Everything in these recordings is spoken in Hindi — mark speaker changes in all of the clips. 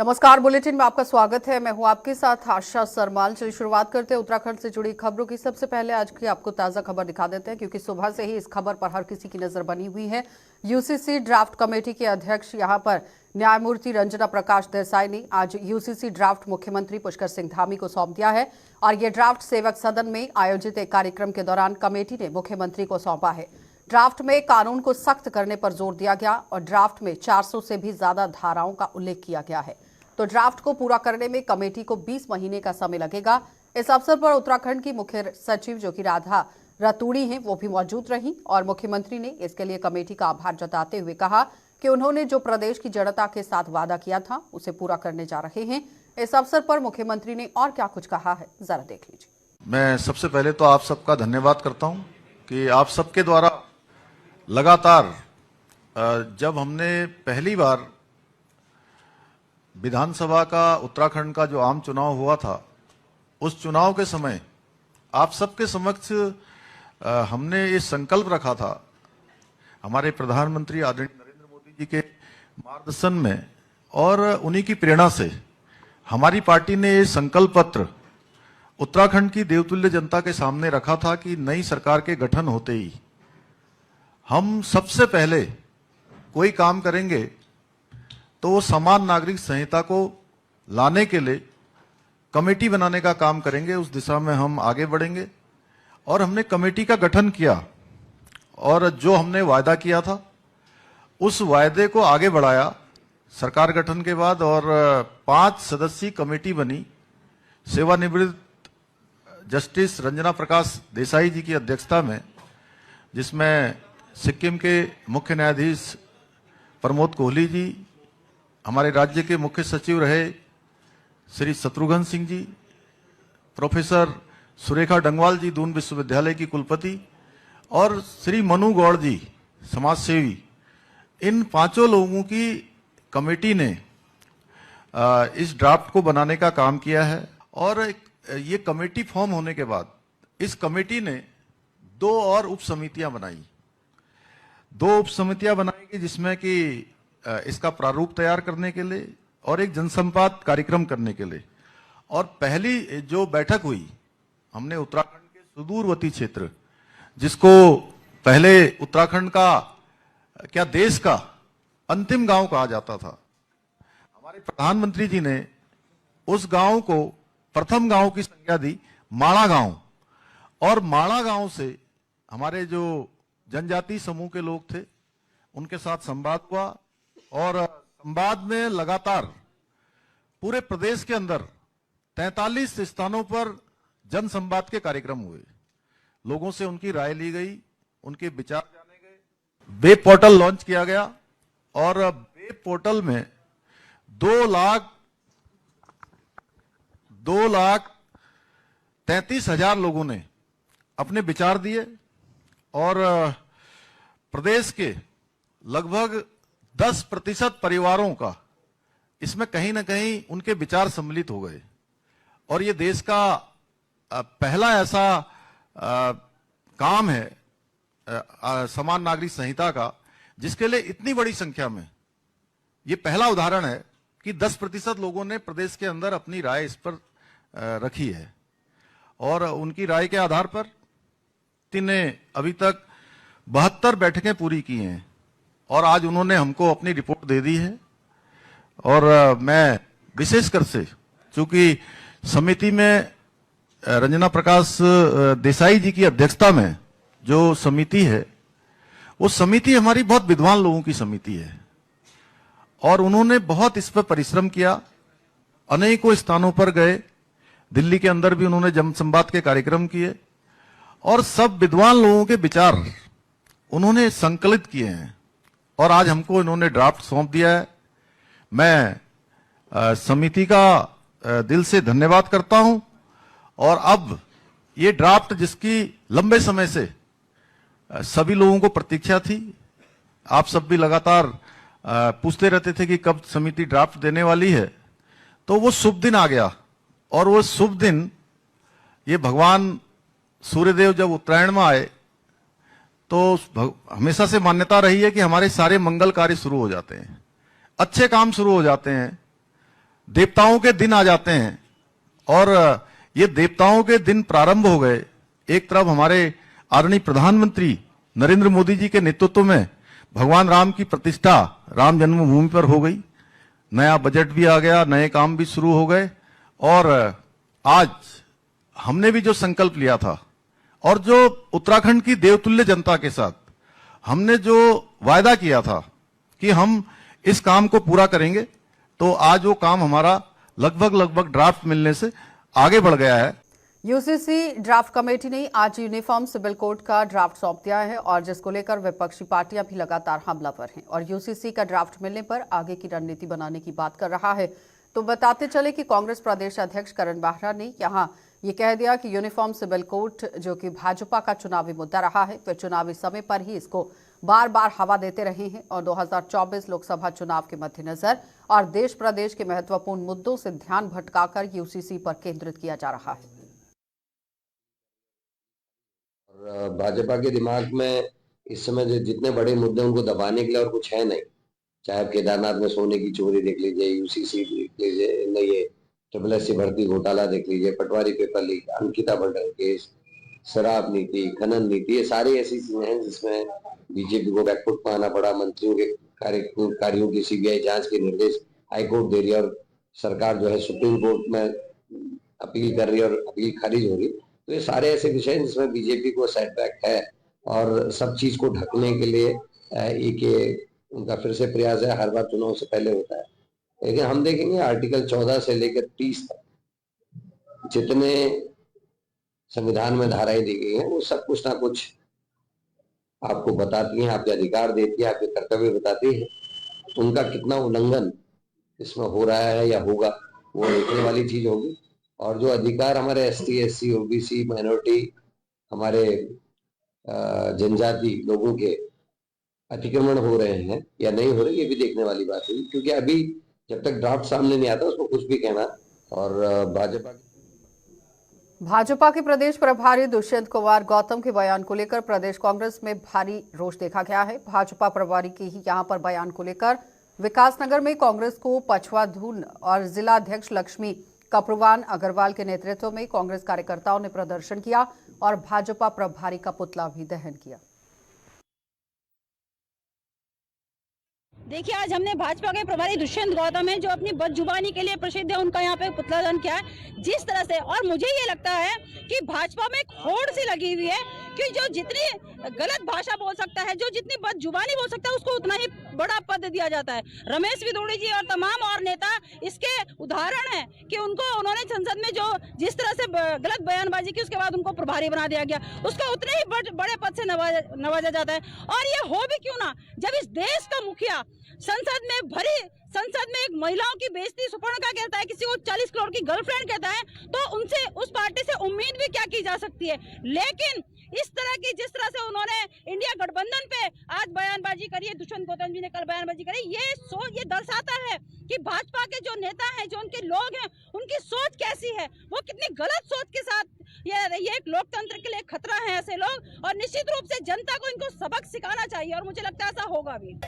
Speaker 1: नमस्कार, बुलेटिन में आपका स्वागत है। मैं हूं आपके साथ आशा सरमाल। चलिए शुरुआत करते हैं उत्तराखंड से जुड़ी खबरों की। सबसे पहले आज की आपको ताजा खबर दिखा देते हैं, क्योंकि सुबह से ही इस खबर पर हर किसी की नजर बनी हुई है। यूसीसी ड्राफ्ट कमेटी के अध्यक्ष यहां पर न्यायमूर्ति रंजना प्रकाश देसाई ने आज यूसीसी ड्राफ्ट मुख्यमंत्री पुष्कर सिंह धामी को सौंप दिया है और ये ड्राफ्ट सेवक सदन में आयोजित एक कार्यक्रम के दौरान कमेटी ने मुख्यमंत्री को सौंपा है। ड्राफ्ट में कानून को सख्त करने पर जोर दिया गया और ड्राफ्ट में 400 से भी ज्यादा धाराओं का उल्लेख किया गया है। तो ड्राफ्ट को पूरा करने में कमेटी को 20 महीने का समय लगेगा। इस अवसर पर उत्तराखंड की मुख्य सचिव जो कि राधा रतूड़ी हैं, वो भी मौजूद रहीं और मुख्यमंत्री ने इसके लिए कमेटी का आभार जताते हुए कहा कि उन्होंने जो प्रदेश की जनता के साथ वादा किया था उसे पूरा करने जा रहे हैं। इस अवसर पर मुख्यमंत्री ने और क्या कुछ कहा है, जरा देख लीजिए।
Speaker 2: मैं सबसे पहले तो आप सबका धन्यवाद करता हूं कि आप सबके द्वारा लगातार जब हमने पहली बार विधानसभा का उत्तराखंड का जो आम चुनाव हुआ था, उस चुनाव के समय आप सबके समक्ष हमने ये संकल्प रखा था, हमारे प्रधानमंत्री आदरणीय नरेंद्र मोदी जी के मार्गदर्शन में और उन्हीं की प्रेरणा से हमारी पार्टी ने ये संकल्प पत्र उत्तराखंड की देवतुल्य जनता के सामने रखा था कि नई सरकार के गठन होते ही हम सबसे पहले कोई काम करेंगे तो वो समान नागरिक संहिता को लाने के लिए कमेटी बनाने का काम करेंगे। उस दिशा में हम आगे बढ़ेंगे और हमने कमेटी का गठन किया और जो हमने वायदा किया था उस वायदे को आगे बढ़ाया सरकार गठन के बाद और 5 सदस्यीय कमेटी बनी। सेवानिवृत्त जस्टिस रंजना प्रकाश देसाई जी की अध्यक्षता में, जिसमें सिक्किम के मुख्य न्यायाधीश प्रमोद कोहली जी, हमारे राज्य के मुख्य सचिव रहे श्री शत्रुघ्न सिंह जी, प्रोफेसर सुरेखा डंगवाल जी दून विश्वविद्यालय की कुलपति और श्री मनु गौड़ जी समाजसेवी, इन 5 लोगों की कमेटी ने इस ड्राफ्ट को बनाने का काम किया है। और ये कमेटी फॉर्म होने के बाद इस कमेटी ने 2 और उप समितियां बनाई। 2 उप समितियां बनाई जिसमें कि इसका प्रारूप तैयार करने के लिए और एक जनसंवाद कार्यक्रम करने के लिए। और पहली जो बैठक हुई, हमने उत्तराखंड के सुदूरवर्ती क्षेत्र, जिसको पहले उत्तराखंड का क्या देश का अंतिम गांव कहा जाता था, हमारे प्रधानमंत्री जी ने उस गांव को प्रथम गांव की संज्ञा दी माणा गांव। और माणा गांव से हमारे जो जनजातीय समूह के लोग थे उनके साथ संवाद हुआ और संवाद में लगातार पूरे प्रदेश के अंदर 43 स्थानों पर जन संवाद के कार्यक्रम हुए। लोगों से उनकी राय ली गई, उनके विचार जाने गए। वेब पोर्टल लॉन्च किया गया और वेब पोर्टल में 2,33,000 लोगों ने अपने विचार दिए और प्रदेश के लगभग 10% परिवारों का इसमें कहीं ना कहीं उनके विचार सम्मिलित हो गए। और ये देश का पहला ऐसा काम है समान नागरिक संहिता का, जिसके लिए इतनी बड़ी संख्या में, ये पहला उदाहरण है कि 10% लोगों ने प्रदेश के अंदर अपनी राय इस पर रखी है। और उनकी राय के आधार पर ने अभी तक 72 बैठकें पूरी की हैं और आज उन्होंने हमको अपनी रिपोर्ट दे दी है। और मैं विशेषकर से, चूंकि समिति में रंजना प्रकाश देसाई जी की अध्यक्षता में जो समिति है, वो समिति हमारी बहुत विद्वान लोगों की समिति है और उन्होंने बहुत इस पर परिश्रम किया। अनेकों स्थानों पर गए, दिल्ली के अंदर भी उन्होंने जनसंवाद के कार्यक्रम किए और सब विद्वान लोगों के विचार उन्होंने संकलित किए हैं और आज हमको इन्होंने ड्राफ्ट सौंप दिया है। मैं समिति का दिल से धन्यवाद करता हूं। और अब ये ड्राफ्ट, जिसकी लंबे समय से सभी लोगों को प्रतीक्षा थी, आप सब भी लगातार पूछते रहते थे कि कब समिति ड्राफ्ट देने वाली है, तो वो शुभ दिन आ गया। और वो शुभ दिन, ये भगवान सूर्यदेव जब उत्तरायण में आए तो हमेशा से मान्यता रही है कि हमारे सारे मंगल कार्य शुरू हो जाते हैं, अच्छे काम शुरू हो जाते हैं। देवताओं के दिन आ जाते हैं और ये देवताओं के दिन प्रारंभ हो गए। एक तरफ हमारे आदरणीय प्रधानमंत्री नरेंद्र मोदी जी के नेतृत्व में भगवान राम की प्रतिष्ठा राम जन्मभूमि पर हो गई, नया बजट भी आ गया, नए काम भी शुरू हो गए और आज हमने भी जो संकल्प लिया था और जो उत्तराखंड की देवतुल्य जनता के साथ हमने जो वायदा किया था कि हम इस काम को पूरा करेंगे, तो आज वो काम हमारा लगभग ड्राफ्ट मिलने से आगे बढ़ गया है।
Speaker 1: यूसीसी ड्राफ्ट कमेटी ने आज यूनिफॉर्म सिविल कोड का ड्राफ्ट सौंप दिया है और जिसको लेकर विपक्षी पार्टियां भी लगातार हमलावर हैं और यूसीसी का ड्राफ्ट मिलने पर आगे की रणनीति बनाने की बात कर रहा है। तो बताते चले कि कांग्रेस प्रदेश अध्यक्ष करण बाहरा ने यहां ये कह दिया कि यूनिफॉर्म सिविल कोड जो कि भाजपा का चुनावी मुद्दा रहा है, वे चुनावी समय पर ही इसको बार बार हवा देते रहे हैं और 2024 लोकसभा चुनाव के मद्देनजर और देश प्रदेश के महत्वपूर्ण मुद्दों से ध्यान भटकाकर यूसीसी पर केंद्रित किया जा रहा है।
Speaker 3: और भाजपा के दिमाग में इस समय जो जितने बड़े मुद्दे उनको दबाने के लिए और कुछ है नहीं, चाहे केदारनाथ में सोने की चोरी देख लीजिए, यूसीसी देख लीजिए, नहीं ये SSC भर्ती घोटाला देख लीजिए, पटवारी पेपर लीक, अंकिता बंडल केस, शराब नीति, खनन नीति, ये सारी ऐसी चीजें हैं जिसमें बीजेपी को बैकफुट में आना पड़ा। मंत्रियों के कार्यों की सीबीआई जांच के निर्देश हाईकोर्ट दे रही है और सरकार जो है सुप्रीम कोर्ट में अपील कर रही है और अपील खारिज हो रही। तो ये सारे ऐसे विषय हैं जिसमें बीजेपी को सेटबैक है और सब चीज को ढकने के लिए एक उनका फिर से प्रयास है, हर बार चुनाव से पहले होता है। लेकिन हम देखेंगे आर्टिकल 14 से लेकर 30 तक जितने संविधान में धाराएं दी गई हैं वो सब कुछ ना कुछ आपको बताती हैं, आपके अधिकार देती है, आपके कर्तव्य बताती है। उनका कितना उल्लंघन इसमें हो रहा है या होगा वो देखने वाली चीज होगी। और जो अधिकार हमारे ST SC OBC माइनॉरिटी हमारे जनजाति लोगों के अतिक्रमण हो रहे हैं या नहीं हो रहे, ये भी देखने वाली बात है, क्योंकि अभी जब तक ड्राफ्ट सामने नहीं आता उसको कुछ भी कहना। और
Speaker 1: भाजपा के प्रदेश प्रभारी दुष्यंत कुमार गौतम के बयान को लेकर प्रदेश कांग्रेस में भारी रोष देखा गया है। भाजपा प्रभारी के ही यहां पर बयान को लेकर विकासनगर में कांग्रेस को पछुआ धुन और जिला अध्यक्ष लक्ष्मी कपरवान अग्रवाल के नेतृत्व में कांग्रेस कार्यकर्ताओं ने प्रदर्शन किया और भाजपा प्रभारी का पुतला भी दहन किया।
Speaker 4: देखिए, आज हमने भाजपा के प्रभारी दुष्यंत गौतम है जो अपनी बदजुबानी के लिए प्रसिद्ध है, उनका यहाँ पे पुतला दहन किया है जिस तरह से। और मुझे ये लगता है कि भाजपा में होड़ सी लगी हुई है कि जो जितनी गलत भाषा बोल सकता है, जो जितनी बदजुबानी बोल सकता है, उसको उतना ही बड़ा पद दिया जाता है। रमेश विदोड़ी जी और तमाम और नेता इसके उदाहरण है कि उन्होंने संसद में जो जिस तरह से गलत बयानबाजी की, उसके बाद उनको प्रभारी बना दिया गया, उसको उतने ही बड़े पद से नवाजा जाता है। और ये हो भी क्यों ना, जब इस देश का मुखिया संसद में एक महिलाओं की बेइज्जती सुपर्णका कहता है, किसी को 40 करोड़ की गर्लफ्रेंड कहता है, तो उनसे उस पार्टी से उम्मीद भी क्या की जा सकती है। लेकिन इस तरह की जिस तरह से उन्होंने इंडिया गठबंधन पे आज बयानबाजी करी है, दुष्यंत गौतम जी ने कल बयानबाजी करी, ये दर्शाता है कि भाजपा के जो नेता हैं, जो उनके लोग हैं, उनकी सोच कैसी है, वो कितनी गलत सोच के साथ ये एक लोकतंत्र के लिए खतरा है ऐसे लोग। और निश्चित रूप से जनता को इनको सबक सिखाना चाहिए और मुझे लगता है ऐसा होगा भी।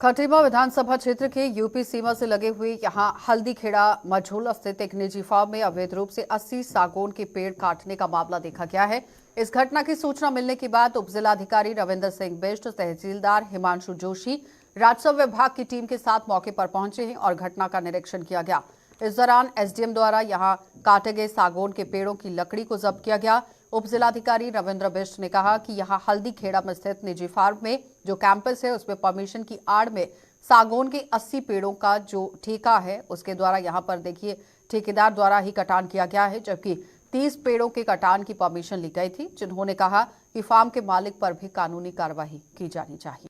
Speaker 1: खटीमा विधानसभा क्षेत्र के यूपी सीमा से लगे हुए यहां हल्दीखेड़ा मझोला स्थित एक निजी फार्म में अवैध रूप से 80 सागौन के पेड़ काटने का मामला देखा गया है। इस घटना की सूचना मिलने के बाद उपजिलाधिकारी रविंद्र सिंह बिष्ट, तहसीलदार हिमांशु जोशी, राजस्व विभाग की टीम के साथ मौके पर पहुंचे हैं और घटना का निरीक्षण किया गया। इस दौरान एसडीएम द्वारा यहां काटे गए सागौन के पेड़ों की लकड़ी को जब्त किया गया। उपजिलाधिकारी रविंद्र बिष्ट ने कहा कि यहां हल्दीखेड़ा में स्थित निजी फार्म में जो कैंपस है उसमें परमिशन की आड़ में सागौन के 80 पेड़ों का जो ठेका है उसके द्वारा यहां पर देखिए ठेकेदार द्वारा ही कटान किया गया है, जबकि 30 पेड़ों के कटान की परमिशन ली गई थी, जिन्होंने कहा कि फार्म के मालिक पर भी कानूनी कार्रवाई की जानी चाहिए।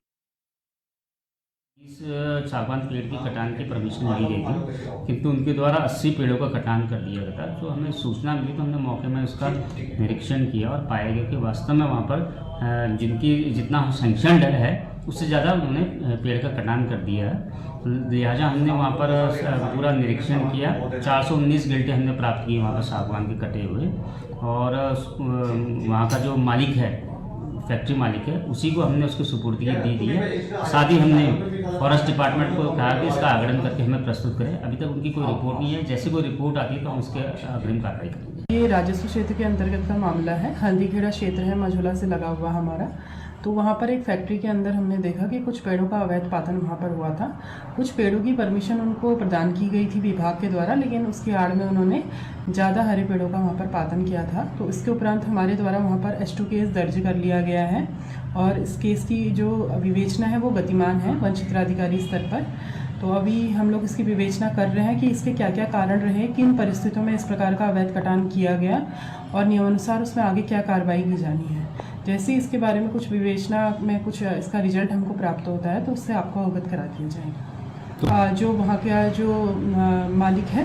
Speaker 5: इस सागवान पेड़ की कटान की परमिशन ली गई थी, किंतु उनके द्वारा 80 पेड़ों का कटान कर दिया गया था। तो हमें सूचना मिली तो हमने मौके में उसका निरीक्षण किया और पाया गया कि वास्तव में वहाँ पर जितना सैंक्शनड है उससे ज़्यादा उन्होंने पेड़ का कटान कर दिया है। लिहाजा हमने वहाँ पर पूरा निरीक्षण किया। 419 गिल्टे हमने प्राप्त किए वहाँ पर सागवान के कटे हुए, और वहाँ का जो मालिक है, फैक्ट्री मालिक है, उसी को हमने उसकी सुपुर्दगी दी है। साथ ही हमने फॉरेस्ट डिपार्टमेंट को कहा कि इसका आगणन करके हमें प्रस्तुत करें। अभी तक उनकी कोई रिपोर्ट नहीं है, जैसे कोई रिपोर्ट आती है तो हम उसके अग्रिम कार्रवाई करेंगे।
Speaker 6: ये राजस्व क्षेत्र के अंतर्गत का मामला है। हल्दीखेड़ा क्षेत्र है, मझोला से लगा हुआ हमारा। तो वहाँ पर एक फैक्ट्री के अंदर हमने देखा कि कुछ पेड़ों का अवैध पातन वहाँ पर हुआ था। कुछ पेड़ों की परमिशन उनको प्रदान की गई थी विभाग के द्वारा, लेकिन उसके आड़ में उन्होंने ज़्यादा हरे पेड़ों का वहाँ पर पातन किया था। तो इसके उपरांत हमारे द्वारा वहाँ पर S2 केस दर्ज कर लिया गया है और इस केस की जो विवेचना है वो गतिमान है वन क्षेत्राधिकारी स्तर पर। तो अभी हम लोग इसकी विवेचना कर रहे हैं कि इसके क्या क्या कारण रहे, किन परिस्थितियों में इस प्रकार का अवैध कटान किया गया और नियमानुसार उसमें आगे क्या कार्रवाई की जानी है। जैसे इसके बारे में कुछ विवेचना में कुछ इसका रिजल्ट हमको प्राप्त होता है तो उससे आपको अवगत करा दिया जाएगा। जो वहाँ का जो मालिक है,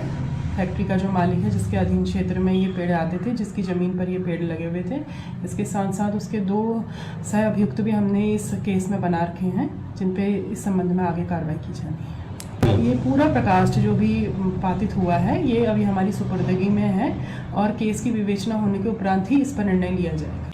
Speaker 6: फैक्ट्री का जो मालिक है जिसके अधीन क्षेत्र में ये पेड़ आते थे, जिसकी ज़मीन पर ये पेड़ लगे हुए थे, इसके साथ साथ उसके 2 सह अभियुक्त भी हमने इस केस में बना रखे हैं जिन पे इस संबंध में आगे कार्रवाई की जानी है। ये पूरा प्रकाष्ठ जो भी पातित हुआ है ये अभी हमारी सुपुर्दगी में है और केस की विवेचना होने के उपरांत ही इस पर निर्णय लिया जाएगा।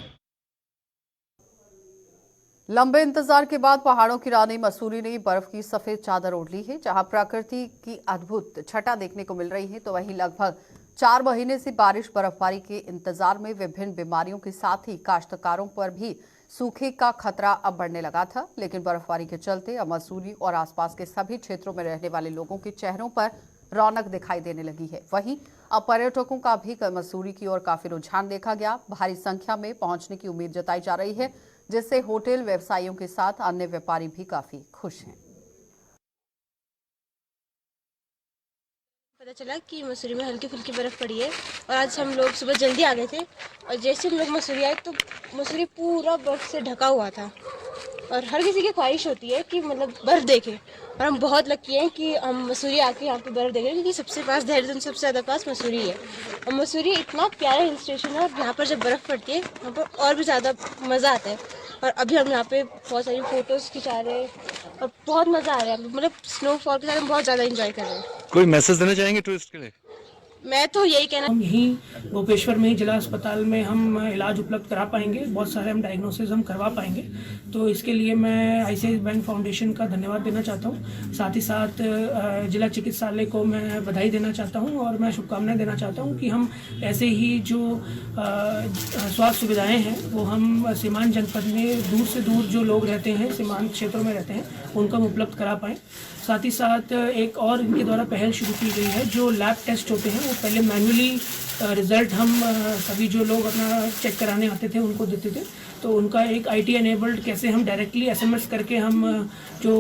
Speaker 1: लंबे इंतजार के बाद पहाड़ों की रानी मसूरी ने बर्फ की सफेद चादर ओढ़ ली है। जहां प्रकृति की अद्भुत छटा देखने को मिल रही है, तो वहीं लगभग 4 महीने से बारिश बर्फबारी के इंतजार में विभिन्न बीमारियों के साथ ही काश्तकारों पर भी सूखे का खतरा अब बढ़ने लगा था। लेकिन बर्फबारी के चलते अब मसूरी और आसपास के सभी क्षेत्रों में रहने वाले लोगों के चेहरों पर रौनक दिखाई देने लगी है। वहीं अब पर्यटकों का भी मसूरी की ओर काफी रुझान देखा गया। भारी संख्या में पहुंचने की उम्मीद जताई जा रही है, जिससे होटल व्यवसायियों के साथ अन्य व्यापारी भी काफी खुश हैं।
Speaker 7: पता चला कि मसूरी में हल्की फुल्की बर्फ पड़ी है और आज हम लोग सुबह जल्दी आ गए थे और जैसे हम लोग मसूरी आए तो मसूरी पूरा बर्फ से ढका हुआ था और हर किसी की ख्वाहिश होती है कि मतलब बर्फ देखें और हम बहुत लकी हैं कि हम मसूरी आके यहाँ पे बर्फ देख रहे हैं, क्योंकि सबसे पास देहरादून सबसे ज़्यादा पास मसूरी है और मसूरी इतना प्यारा हिल स्टेशन है और यहाँ पर जब बर्फ़ पड़ती है वहाँ पर और भी ज़्यादा मज़ा आता है। और अभी हम यहाँ पे बहुत सारी फ़ोटोज़ खिंचा रहे हैं और बहुत मज़ा आ रहा है, मतलब स्नोफॉल के साथ हम बहुत ज़्यादा इंजॉय कर रहे हैं।
Speaker 8: कोई मैसेज देना चाहेंगे टूरिस्ट के लिए?
Speaker 7: मैं तो यही कहना,
Speaker 9: हम यहीं गोपेश्वर में ही जिला अस्पताल में हम इलाज उपलब्ध करा पाएंगे, बहुत सारे हम डायग्नोसिस हम करवा पाएंगे। तो इसके लिए मैं ICICI बैंक फाउंडेशन का धन्यवाद देना चाहता हूँ। साथ ही साथ जिला चिकित्सालय को मैं बधाई देना चाहता हूँ और मैं शुभकामनाएं देना चाहता हूँ कि हम ऐसे ही जो स्वास्थ्य सुविधाएँ हैं वो हम सीमांत जनपद में दूर से दूर जो लोग रहते हैं, सीमांत क्षेत्रों में रहते हैं, उनको हम उपलब्ध करा पाएँ। साथ ही साथ एक और इनके द्वारा पहल शुरू की गई है, जो लैब टेस्ट होते हैं वो पहले मैन्युअली रिज़ल्ट हम सभी जो लोग अपना चेक कराने आते थे उनको देते थे, तो उनका एक IT एनेबल्ड कैसे हम डायरेक्टली SMS करके हम जो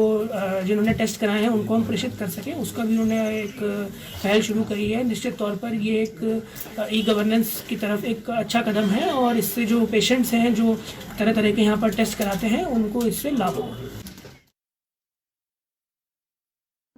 Speaker 9: जिन्होंने टेस्ट कराए हैं उनको हम प्रेषित कर सकें, उसका भी उन्होंने एक पहल शुरू करी है। निश्चित तौर पर ये एक E-गवर्नेंस की तरफ एक अच्छा कदम है और इससे जो पेशेंट्स हैं जो तरह तरह के यहाँ पर टेस्ट कराते हैं उनको इससे लाभ होगा।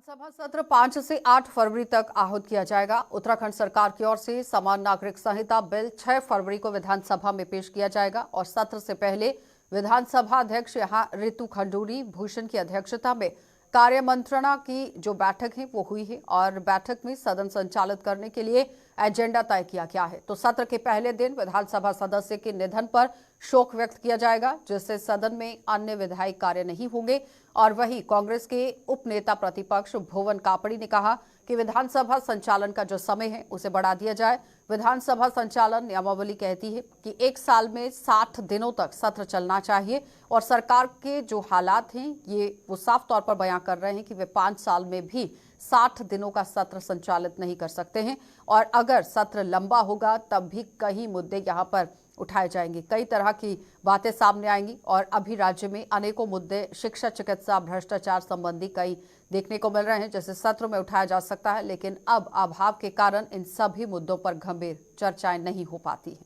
Speaker 1: सभा सत्र 5 से 8 फरवरी तक आहूत किया जाएगा। उत्तराखंड सरकार की ओर से समान नागरिक संहिता बिल 6 फरवरी को विधानसभा में पेश किया जाएगा और सत्र से पहले विधानसभा अध्यक्ष यहां ऋतु खंडूरी भूषण की अध्यक्षता में कार्य मंत्रणा की जो बैठक है वो हुई है और बैठक में सदन संचालित करने के लिए एजेंडा तय किया गया है। तो सत्र के पहले दिन विधानसभा सदस्य के निधन पर शोक व्यक्त किया जाएगा, जिससे सदन में अन्य विधायी कार्य नहीं होंगे। और वहीं कांग्रेस के उप नेता प्रतिपक्ष भुवन कापड़ी ने कहा कि विधानसभा संचालन का जो समय है उसे बढ़ा दिया जाए। विधानसभा संचालन नियमावली कहती है कि 1 साल में 60 दिनों तक सत्र चलना चाहिए और सरकार के जो हालात हैं ये वो साफ तौर पर बयां कर रहे हैं कि वे 5 साल में भी 60 दिनों का सत्र संचालित नहीं कर सकते हैं और अगर सत्र लंबा होगा तब भी कई मुद्दे यहाँ पर उठाए जाएंगे, कई तरह की बातें सामने आएंगी और अभी राज्य में अनेकों मुद्दे शिक्षा, चिकित्सा, भ्रष्टाचार संबंधी कई देखने को मिल रहे हैं, जैसे सत्र में उठाया जा सकता है, लेकिन अब अभाव के कारण इन सभी मुद्दों पर गंभीर चर्चाएं नहीं हो पाती हैं।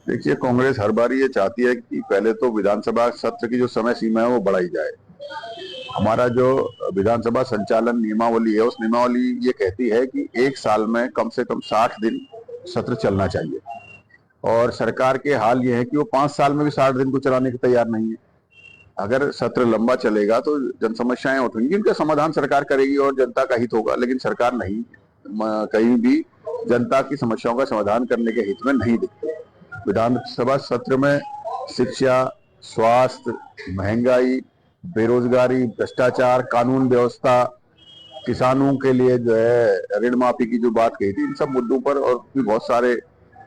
Speaker 10: देखिए, कांग्रेस हर बार ये चाहती है कि पहले तो विधानसभा सत्र की जो समय सीमा है वो बढ़ाई जाए। हमारा जो विधानसभा संचालन नियमावली है उस नियमावली ये कहती है कि 1 साल में कम से कम 60 दिन सत्र चलना चाहिए और सरकार के हाल ये है कि वो 5 साल में भी 60 दिन को चलाने के तैयार नहीं है। अगर सत्र लंबा चलेगा तो जन समस्याएं उठेंगी, इनका समाधान सरकार करेगी और जनता का हित होगा, लेकिन सरकार नहीं कहीं भी जनता की समस्याओं का समाधान करने के हित में नहीं दिखती। विधानसभा सत्र में शिक्षा, स्वास्थ्य, महंगाई, बेरोजगारी, भ्रष्टाचार, कानून व्यवस्था, किसानों के लिए जो है ऋण माफी की जो बात कही थी, इन सब मुद्दों पर और भी बहुत सारे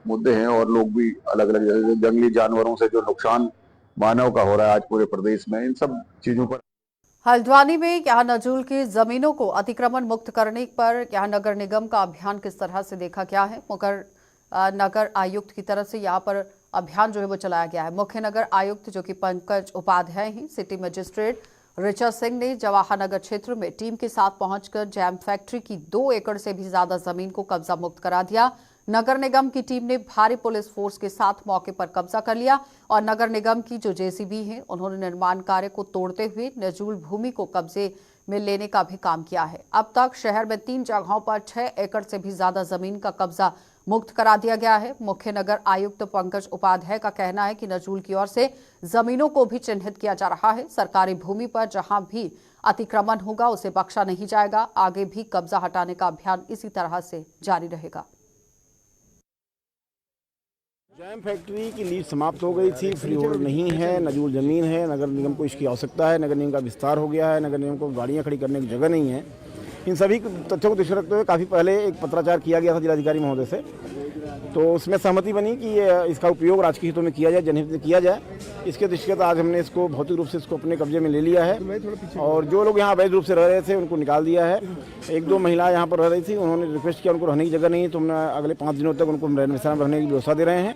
Speaker 10: मुद्दे हैं। और लोग भी अलग अलग जंगली जानवरों से जो नुकसान मानव का हो रहा है आज पूरे प्रदेश में, इन सब चीजों पर।
Speaker 1: हल्द्वानी में यहाँ नजूल की जमीनों को अतिक्रमण मुक्त करने पर यहाँ नगर निगम का अभियान किस तरह से देखा गया है। नगर आयुक्त की तरफ से यहाँ पर अभियान जो है वो चलाया गया है। मुख्य नगर आयुक्त जो कि पंकज उपाध्याय हैं, सिटी मजिस्ट्रेट ऋचा सिंह ने जवाहर नगर क्षेत्र में टीम के साथ पहुंचकर जैम फैक्ट्री की 2 एकड़ से भी ज्यादा जमीन को कब्जा मुक्त करा दिया। नगर निगम की टीम ने भारी पुलिस फोर्स के साथ मौके पर कब्जा कर लिया और नगर निगम की जो जेसीबी है उन्होंने निर्माण कार्य को तोड़ते हुए नजूल भूमि को कब्जे में लेने का भी काम किया है। अब तक शहर में 3 जगहों पर 6 एकड़ से भी ज्यादा जमीन का कब्जा मुक्त करा दिया गया है। मुख्य नगर आयुक्त पंकज उपाध्याय का कहना है कि नजूल की ओर से जमीनों को भी चिन्हित किया जा रहा है। सरकारी भूमि पर जहां भी अतिक्रमण होगा उसे बख्शा नहीं जाएगा। आगे भी कब्जा हटाने का अभियान इसी तरह से जारी रहेगा।
Speaker 11: जैम फैक्ट्री की लीज समाप्त हो गई थी, फ्री होल्ड नहीं है, नजूल जमीन है। नगर निगम को इसकी आवश्यकता है, नगर निगम का विस्तार हो गया है, नगर निगम को गाड़ियां खड़ी करने की जगह नहीं है। इन सभी तथ्यों को दृष्टि रखते हुए काफ़ी पहले एक पत्राचार किया गया था जिलाधिकारी महोदय से, तो उसमें सहमति बनी कि इसका उपयोग राजकीय हितों में किया जाए, जनहित में किया जाए। इसके दृष्टिगत आज हमने इसको भौतिक रूप से इसको अपने कब्जे में ले लिया है और जो लोग यहाँ अवैध रूप से रह रहे थे उनको निकाल दिया है। 1-2 महिलाएं यहाँ पर रह रही थी, उन्होंने रिक्वेस्ट किया, उनको रहने की जगह नहीं है, तो हमने अगले 5 दिनों तक उनको रहने की व्यवस्था दे रहे हैं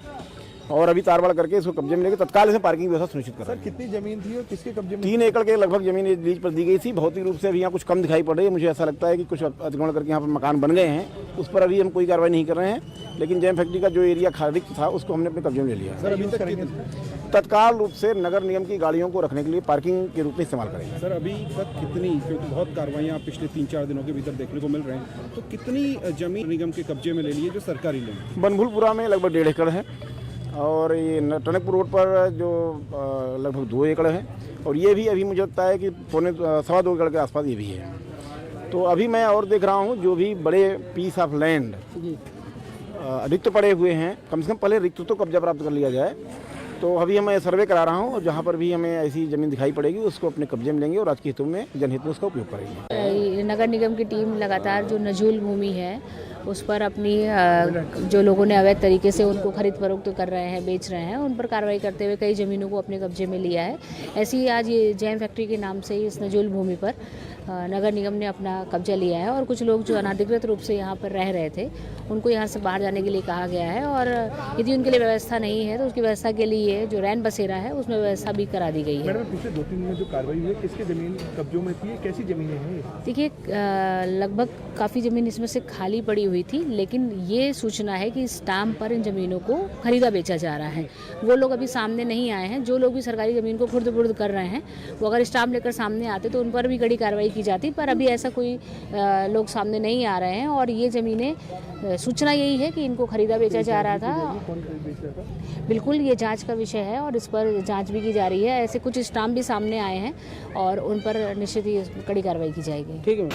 Speaker 11: और अभी तारबाड़ करके इसको कब्जे में लेकर तत्काल इसमें पार्किंग व्यवस्था सुनिश्चित कर रहे हैं।
Speaker 12: कितनी जमीन थी और किसके कब्जे में?
Speaker 11: 3 एकड़ के लगभग जमीन लीज पर दी गई थी। भौतिक रूप से अभी यहाँ कुछ कम दिखाई पड़ रही है। मुझे ऐसा लगता है कि कुछ अतिक्रमण करके यहाँ पर मकान बन गए हैं, उस पर अभी हम कोई कार्रवाई नहीं कर रहे हैं, लेकिन जैम फैक्ट्री का जो एरिया रिक्त था उसको हमने अपने कब्जे में ले लिया।
Speaker 12: सर अभी तक
Speaker 11: तत्काल रूप से नगर निगम की गाड़ियों को रखने के लिए पार्किंग के रूप में इस्तेमाल करेंगे।
Speaker 12: सर अभी तक कितनी, क्योंकि बहुत कार्रवाइयाँ पिछले 3-4 दिनों के भीतर देखने को मिल रहे हैं, तो कितनी जमीन निगम के कब्जे में ले ली है जो सरकारी ले?
Speaker 11: बनभूलपुरा में लगभग 1.5 एकड़ है और ये टनकपुर रोड पर जो लगभग 2 एकड़ है और ये भी अभी मुझे लगता है कि 1.25-2 एकड़ के आसपास ये भी है। तो अभी मैं और देख रहा हूँ जो भी बड़े पीस ऑफ लैंड रिक्त पड़े हुए हैं, कम से कम पहले रिक्त तो कब्जा प्राप्त कर लिया जाए। तो अभी मैं सर्वे करा रहा हूँ और जहाँ पर भी हमें ऐसी ज़मीन दिखाई पड़ेगी उसको अपने कब्जे में लेंगे और राजकीय हितों में, जनहित में उसका उपयोग करेंगे।
Speaker 13: नगर निगम की टीम लगातार जो नजूल भूमि है उस पर अपनी जो लोगों ने अवैध तरीके से उनको खरीद फरोख्त कर रहे हैं, बेच रहे हैं, उन पर कार्रवाई करते हुए कई ज़मीनों को अपने कब्जे में लिया है। ऐसे ही आज ये जैम फैक्ट्री के नाम से इस नजूल भूमि पर नगर निगम ने अपना कब्जा लिया है और कुछ लोग जो अनाधिकृत रूप से यहाँ पर रह रहे थे उनको यहाँ से बाहर जाने के लिए कहा गया है और यदि उनके लिए व्यवस्था नहीं है तो उसकी व्यवस्था के लिए जो रैन बसेरा है उसमें व्यवस्था भी करा दी गई है।
Speaker 12: मैडम पिछले 2-3 दिन में जो कार्रवाई हुई है, किसकी जमीन कब्जों में थी, कैसी जमीनें हैं?
Speaker 13: देखिए लगभग काफ़ी ज़मीन इसमें से खाली पड़ी हुई थी, लेकिन ये सूचना है कि स्टाम्प पर इन ज़मीनों को खरीदा बेचा जा रहा है। वो लोग अभी सामने नहीं आए हैं। जो लोग भी सरकारी ज़मीन को खुर्द-बुर्द कर रहे हैं वो अगर स्टाम्प लेकर सामने आते तो उन पर भी कड़ी कार्रवाई की जाती, पर अभी ऐसा कोई लोग सामने नहीं आ रहे हैं और ये ज़मीनें, सूचना यही है कि इनको खरीदा बेचा जा रहा था। बिल्कुल ये जांच का विषय है और इस पर जांच भी की जा रही है। ऐसे कुछ स्टाम्प भी सामने आए हैं और उन पर निश्चित ही कड़ी कार्रवाई की जाएगी।
Speaker 11: ठीक है।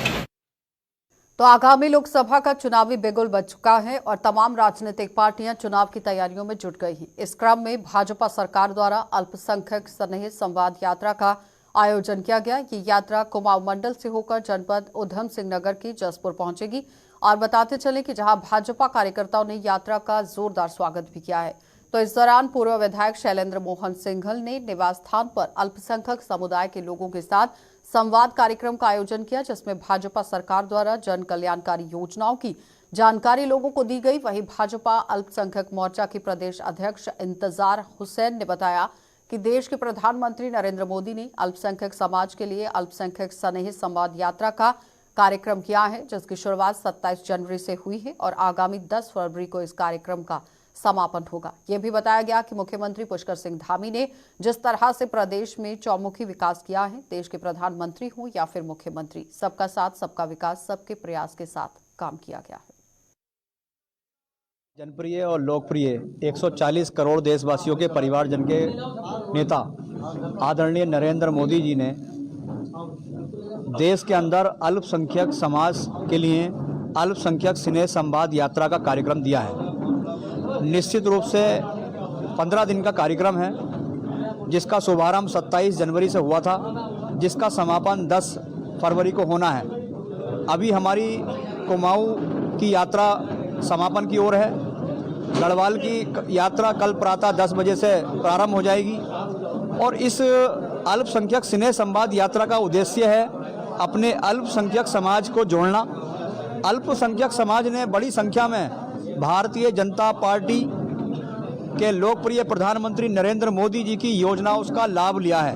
Speaker 1: तो आगामी लोकसभा का चुनावी बिगुल बज चुका है और तमाम राजनीतिक पार्टियां चुनाव की तैयारियों में जुट गई हैं। इस क्रम में भाजपा सरकार द्वारा अल्पसंख्यक स्नेह संवाद यात्रा का आयोजन किया गया। ये यात्रा कुमाऊं मंडल से होकर जनपद उधम सिंह नगर की जसपुर पहुंचेगी और बताते चले कि जहां भाजपा कार्यकर्ताओं ने यात्रा का जोरदार स्वागत भी किया है। तो इस दौरान पूर्व विधायक शैलेंद्र मोहन सिंघल ने निवास स्थान पर अल्पसंख्यक समुदाय के लोगों के साथ संवाद कार्यक्रम का आयोजन किया, जिसमें भाजपा सरकार द्वारा जन कल्याणकारी योजनाओं की जानकारी लोगों को दी गई। वहीं भाजपा अल्पसंख्यक मोर्चा के प्रदेश अध्यक्ष इंतजार हुसैन ने बताया कि देश के प्रधानमंत्री नरेंद्र मोदी ने अल्पसंख्यक समाज के लिए अल्पसंख्यक स्नेह संवाद यात्रा का कार्यक्रम किया है, जिसकी शुरुआत 27 जनवरी से हुई है और आगामी 10 फरवरी को इस कार्यक्रम का समापन होगा। यह भी बताया गया कि मुख्यमंत्री पुष्कर सिंह धामी ने जिस तरह से प्रदेश में चौमुखी विकास किया है, देश के प्रधानमंत्री हो या फिर मुख्यमंत्री, सबका साथ सबका विकास, सबके प्रयास के साथ काम किया गया है।
Speaker 14: जनप्रिय और लोकप्रिय 140 करोड़ देशवासियों के परिवारजन के नेता आदरणीय नरेंद्र मोदी जी ने देश के अंदर अल्पसंख्यक समाज के लिए अल्पसंख्यक स्नेह संवाद यात्रा का कार्यक्रम दिया है। निश्चित रूप से 15 दिन का कार्यक्रम है, जिसका शुभारंभ 27 जनवरी से हुआ था। जिसका समापन 10 फरवरी को होना है। अभी हमारी कुमाऊं की यात्रा समापन की ओर है। गढ़वाल की यात्रा कल प्रातः 10 बजे से प्रारंभ हो जाएगी और इस अल्पसंख्यक स्नेह संवाद यात्रा का उद्देश्य है अपने अल्पसंख्यक समाज को जोड़ना। अल्पसंख्यक समाज ने बड़ी संख्या में भारतीय जनता पार्टी के लोकप्रिय प्रधानमंत्री नरेंद्र मोदी जी की योजनाओं का लाभ लिया है।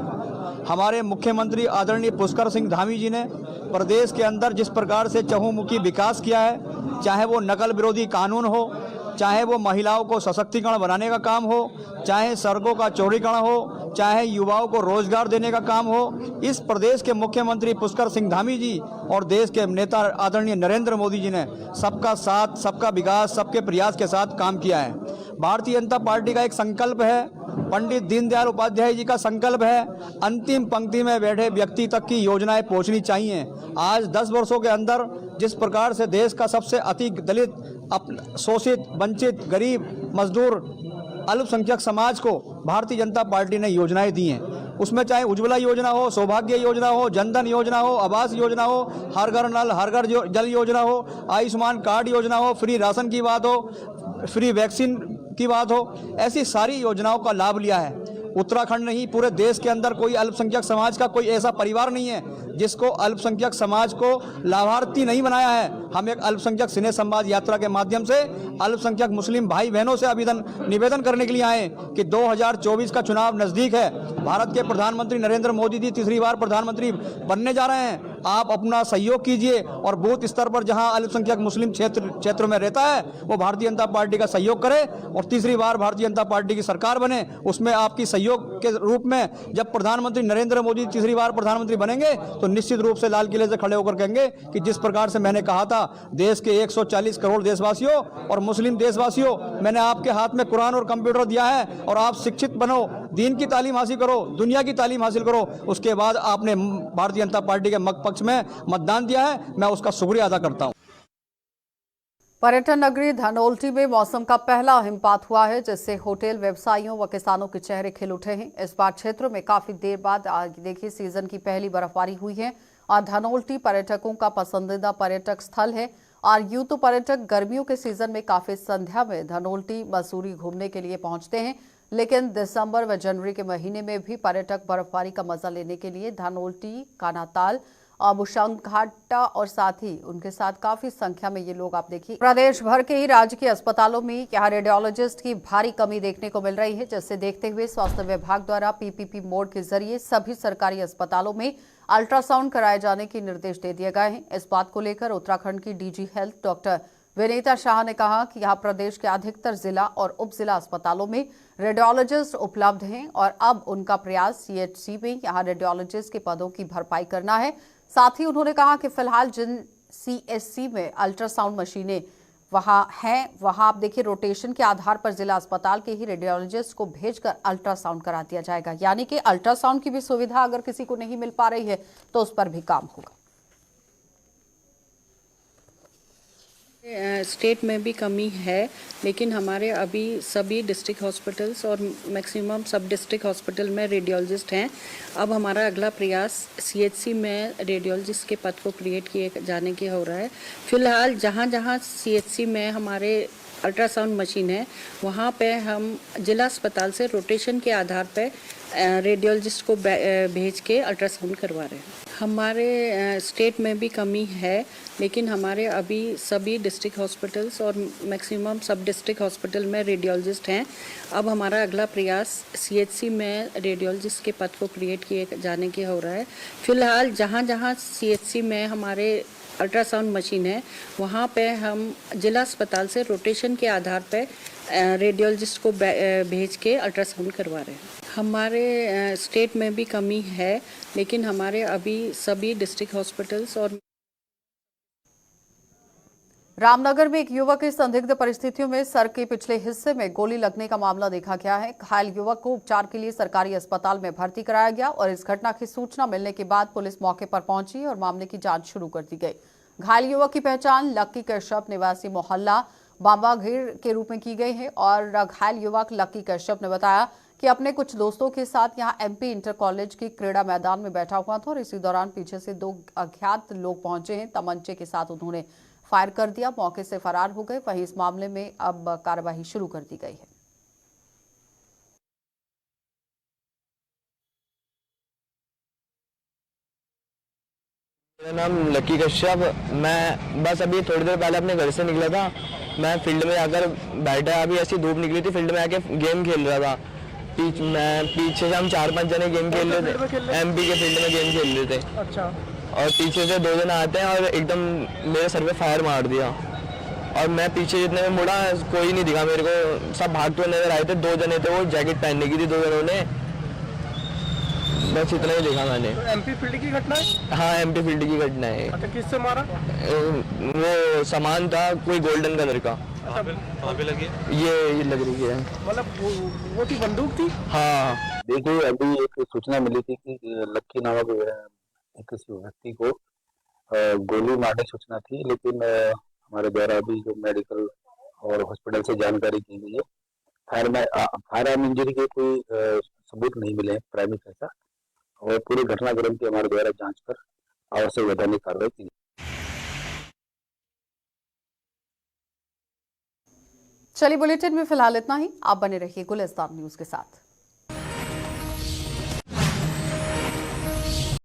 Speaker 14: हमारे मुख्यमंत्री आदरणीय पुष्कर सिंह धामी जी ने प्रदेश के अंदर जिस प्रकार से चहुमुखी विकास किया है, चाहे वो नकल विरोधी कानून हो, चाहे वो महिलाओं को सशक्तिकरण बनाने का काम हो, चाहे सड़कों का चौड़ीकरण हो, चाहे युवाओं को रोजगार देने का काम हो, इस प्रदेश के मुख्यमंत्री पुष्कर सिंह धामी जी और देश के नेता आदरणीय नरेंद्र मोदी जी ने सबका साथ, सबका विकास, सबके प्रयास के साथ काम किया है। भारतीय जनता पार्टी का एक संकल्प है, पंडित दीनदयाल उपाध्याय जी का संकल्प है, अंतिम पंक्ति में बैठे व्यक्ति तक की योजनाएं पहुंचनी चाहिए। आज 10 वर्षों के अंदर जिस प्रकार से देश का सबसे अधिक दलित, शोषित, वंचित, गरीब, मजदूर, अल्पसंख्यक समाज को भारतीय जनता पार्टी ने योजनाएं दी हैं, उसमें चाहे उज्ज्वला योजना हो, सौभाग्य योजना हो, जनधन योजना हो, आवास योजना हो, हर घर नल, हर घर जल योजना हो, आयुष्मान कार्ड योजना हो, फ्री राशन की बात हो, फ्री वैक्सीन की बात हो, ऐसी सारी योजनाओं का लाभ लिया है। उत्तराखंड नहीं, पूरे देश के अंदर कोई अल्पसंख्यक समाज का कोई ऐसा परिवार नहीं है जिसको अल्पसंख्यक समाज को लाभार्थी नहीं बनाया है। हम एक अल्पसंख्यक स्नेह संवाद यात्रा के माध्यम से अल्पसंख्यक मुस्लिम भाई बहनों से निवेदन करने के लिए आए कि 2024 का चुनाव नजदीक है। भारत के प्रधानमंत्री नरेंद्र मोदी जी तीसरी बार प्रधानमंत्री बनने जा रहे हैं। आप अपना सहयोग कीजिए और बूथ स्तर पर जहां अल्पसंख्यक मुस्लिम क्षेत्र में रहता है वो भारतीय जनता पार्टी का सहयोग करे और तीसरी बार भारतीय जनता पार्टी की सरकार बने। उसमें आपकी सहयोग के रूप में जब प्रधानमंत्री नरेंद्र मोदी तीसरी बार प्रधानमंत्री बनेंगे तो निश्चित रूप से लाल किले से खड़े होकर कहेंगे कि जिस प्रकार से मैंने कहा था देश के 140 करोड़ देशवासियों और मुस्लिम देशवासियों, मैंने आपके हाथ में कुरान और कंप्यूटर दिया है और आप शिक्षित बनो, दीन की तालीम हासिल करो, दुनिया की तालीम हासिल करो। उसके बाद आपने भारतीय जनता पार्टी के पक्ष में मतदान दिया है, मैं उसका शुक्रिया अदा करता हूं।
Speaker 1: पर्यटन नगरी धनौल्टी में मौसम का पहला हिमपात हुआ है, जिससे होटल व्यवसायियों व किसानों के चेहरे खिल उठे हैं। इस बार क्षेत्र में काफी देर बाद देखिए सीजन की पहली बर्फबारी हुई है और धनौल्टी पर्यटकों का पसंदीदा पर्यटक स्थल है। और यूं तो पर्यटक गर्मियों के सीजन में काफी संध्या में धनौल्टी मसूरी घूमने के लिए पहुंचते हैं, लेकिन दिसंबर व जनवरी के महीने में भी पर्यटक बर्फबारी का मजा लेने के लिए धनौल्टी, कानाताल और बुशंगघाटा और साथ ही उनके साथ काफी संख्या में ये लोग आप देखिए। प्रदेश भर के ही राज्य के अस्पतालों में यहाँ रेडियोलॉजिस्ट की भारी कमी देखने को मिल रही है, जिससे देखते हुए स्वास्थ्य विभाग द्वारा पीपीपी मोड के जरिए सभी सरकारी अस्पतालों में अल्ट्रासाउंड कराए जाने के निर्देश दे दिए गए हैं। इस बात को लेकर उत्तराखंड की DG health doctor Vinita Shah ने कहा कि यहाँ प्रदेश के अधिकतर जिला और उप जिला अस्पतालों में रेडियोलॉजिस्ट उपलब्ध हैं और अब उनका प्रयास सीएचसी में यहाँ रेडियोलॉजिस्ट के पदों की भरपाई करना है। साथ ही उन्होंने कहा कि फिलहाल जिन सीएचसी में अल्ट्रासाउंड मशीनें वहां हैं, वहां आप देखिए रोटेशन के आधार पर जिला अस्पताल के ही रेडियोलॉजिस्ट को भेजकर अल्ट्रासाउंड करा दिया जाएगा। यानी कि अल्ट्रासाउंड की भी सुविधा अगर किसी को नहीं मिल पा रही है तो उस पर भी काम होगा।
Speaker 15: स्टेट में भी कमी है, लेकिन हमारे अभी सभी डिस्ट्रिक्ट हॉस्पिटल्स और मैक्सिमम सब डिस्ट्रिक्ट हॉस्पिटल में रेडियोलॉजिस्ट हैं। अब हमारा अगला प्रयास सीएचसी में रेडियोलॉजिस्ट के पद को क्रिएट किए जाने की हो रहा है। फिलहाल जहाँ जहाँ सीएचसी में हमारे अल्ट्रासाउंड मशीन है वहाँ पे हम जिला अस्पताल से रोटेशन के आधार पे रेडियोलॉजिस्ट को भेज के अल्ट्रासाउंड करवा रहे हैं। हमारे स्टेट में भी कमी है, लेकिन हमारे अभी सभी डिस्ट्रिक्ट हॉस्पिटल्स और मैक्सिमम सब डिस्ट्रिक्ट हॉस्पिटल में रेडियोलॉजिस्ट हैं। अब हमारा अगला प्रयास सीएचसी में रेडियोलॉजिस्ट के पद को क्रिएट किए जाने की हो रहा है। फिलहाल जहाँ जहाँ सीएचसी में हमारे अल्ट्रासाउंड मशीन है वहाँ पे हम जिला अस्पताल से रोटेशन के आधार पे रेडियोलॉजिस्ट को भेज के अल्ट्रासाउंड करवा रहे हैं। हमारे स्टेट में भी कमी है, लेकिन हमारे अभी सभी डिस्ट्रिक्ट हॉस्पिटल्स और
Speaker 1: रामनगर में एक युवक की संदिग्ध परिस्थितियों में सर के पिछले हिस्से में गोली लगने का मामला देखा गया है। घायल युवक को उपचार के लिए सरकारी अस्पताल में भर्ती कराया गया और इस घटना की सूचना मिलने के बाद पुलिस मौके पर पहुंची और मामले की जांच शुरू कर दी गई। घायल युवक की पहचान लक्की कश्यप निवासी मोहल्ला बांबाघीर के रूप में की गई है और घायल युवक लक्की कश्यप ने बताया कि अपने कुछ दोस्तों के साथ यहां एमपी इंटर कॉलेज की क्रीड़ा मैदान में बैठा हुआ था और इसी दौरान पीछे से 2 अज्ञात लोग पहुंचे हैं। तमंचे के साथ उन्होंने फायर कर दिया, मौके से फरार हो गए। वहीं इस मामले में अब कार्रवाई शुरू कर दी गई है।
Speaker 16: मेरा नाम लकी कश्यप। मैं बस अभी थोड़ी देर पहले अपने घर से निकला था। मैं फील्ड में आकर बैठा, अभी ऐसी धूप निकली थी, फील्ड में आके गेम खेल रहा था। पीछे से हम 4-5 जने गेम खेल रहे थे, एमपी के फील्ड में गेम खेल रहे थे। अच्छा। और पीछे से 2 जने आते हैं और एकदम मेरे सर पे फायर मार दिया और मैं पीछे जितने में मुड़ा कोई नहीं दिखा मेरे को, सब भागते नजर आए थे। 2 जने थे, वो जैकेट पहनने की थी 2 जनों ने, बस इतना ही देखा मैंने।
Speaker 17: तो एमपी फील्ड की घटना है?
Speaker 16: हाँ, एमपी फील्ड की घटना है।
Speaker 17: अच्छा, किससे मारा?
Speaker 16: वो सामान था कोई गोल्डन कलर का।
Speaker 17: अच्छा, कहाँ पे लगी?
Speaker 16: ये लग रही है,
Speaker 17: मतलब वो थी, बंदूक थी?
Speaker 16: हाँ।
Speaker 18: देखिए, अभी एक सूचना मिली थी कि लक्की नामक एक व्यक्ति को गोली मारने की सूचना थी, लेकिन हमारे द्वारा अभी जो मेडिकल और हॉस्पिटल से जानकारी की गई है, फायर आर्म इंजरी के कोई सबूत नहीं मिले हैं प्राइमरी ऐसा, और पूरी घटनाक्रम की हमारे द्वारा जांच कर आवश्यक वैधानिक कार्रवाई की।
Speaker 1: चलिए, बुलेटिन में फिलहाल इतना ही। आप बने रहिए गुलिस्तान न्यूज के साथ।